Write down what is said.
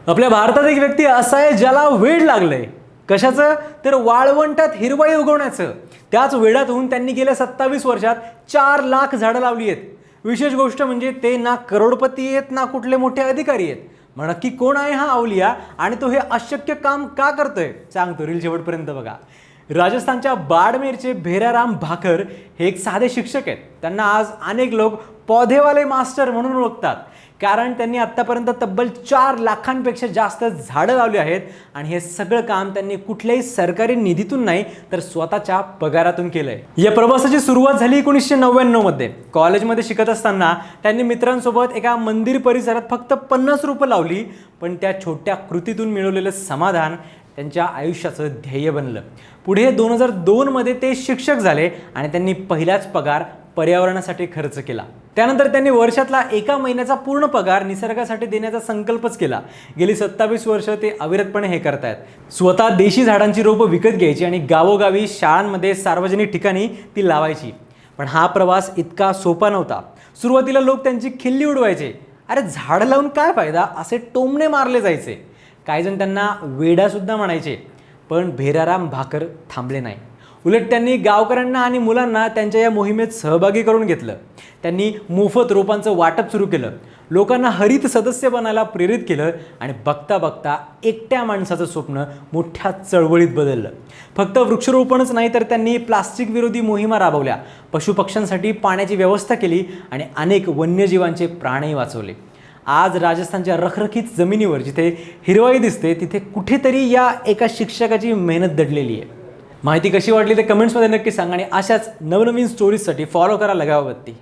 आपल्या भारतात एक व्यक्ती असा आहे ज्याला वेड लागलंय. कशाचं? तर वाळवंटात हिरवाई उगवण्याचं. त्याच वेडातून त्यांनी गेल्या 27 वर्षात 4 लाख झाडं लावली आहेत. विशेष गोष्ट म्हणजे ते ना करोडपती आहेत ना कुठले मोठे अधिकारी आहेत. मग नक्की कोण आहे हा अवलिया आणि तो हे अशक्य काम का करतोय? सांगतो, रील शेवटपर्यंत बघा. राजस्थानच्या बाडमेरचे भेराराम भाकर हे एक साधे शिक्षक आहेत. त्यांना आज अनेक लोक पौधेवाले मास्टर म्हणून ओळखतात, कारण त्यांनी आत्तापर्यंत तब्बल 4 लाखांपेक्षा जास्त झाडं लावली आहेत. आणि हे सगळं काम त्यांनी कुठल्याही सरकारी निधीतून नाही तर स्वतःच्या पगारातून केलंय. या प्रवासाची सुरुवात झाली 1999 मध्ये. कॉलेजमध्ये शिकत असताना त्यांनी मित्रांसोबत एका मंदिर परिसरात फक्त 50 रोपं लावली, पण त्या छोट्या कृतीतून मिळवलेलं समाधान त्यांच्या आयुष्याचं ध्येय बनलं. पुढे 2002 मध्ये ते शिक्षक झाले आणि त्यांनी पहिलाच पगार पर्यावरणासाठी खर्च केला. त्यानंतर त्यांनी वर्षातला 1 महिन्याचा पूर्ण पगार निसर्गासाठी देण्याचा संकल्पच केला. गेली 27 वर्ष ते अविरतपणे हे करतायत. स्वतः देशी झाडांची रोपं विकत घ्यायची आणि गावोगावी, शाळांमध्ये, सार्वजनिक ठिकाणी ती लावायची. पण हा प्रवास इतका सोपा नव्हता. सुरुवातीला लोक त्यांची खिल्ली उडवायचे. अरे झाड लावून काय फायदा, असे टोमणे मारले जायचे. काही जण त्यांना वेडासुद्धा म्हणायचे. पण भेराराम भाकर थांबले नाही. उलट त्यांनी गावकऱ्यांना आणि मुलांना त्यांच्या या मोहिमेत सहभागी करून घेतलं. त्यांनी मोफत रोपांचं वाटप सुरू केलं, लोकांना हरित सदस्य बनायला प्रेरित केलं आणि बघता बघता एकट्या माणसाचं स्वप्न मोठ्या चळवळीत बदललं. फक्त वृक्षारोपणच नाही तर त्यांनी प्लास्टिक विरोधी मोहिमा राबवल्या, पशुपक्ष्यांसाठी पाण्याची व्यवस्था केली आणि अनेक वन्यजीवांचे प्राणही वाचवले. आज राजस्थानच्या रखरखीत जमिनीवर जिथे हिरवाई दिसते तिथे कुठेतरी या एका शिक्षकाची मेहनत दडलेली आहे. माहिती कशी वाटली ते कमेंट्समध्ये नक्की सांगा आणि अशाच नवनवीन स्टोरीजसाठी फॉलो करा लगावबत्ती.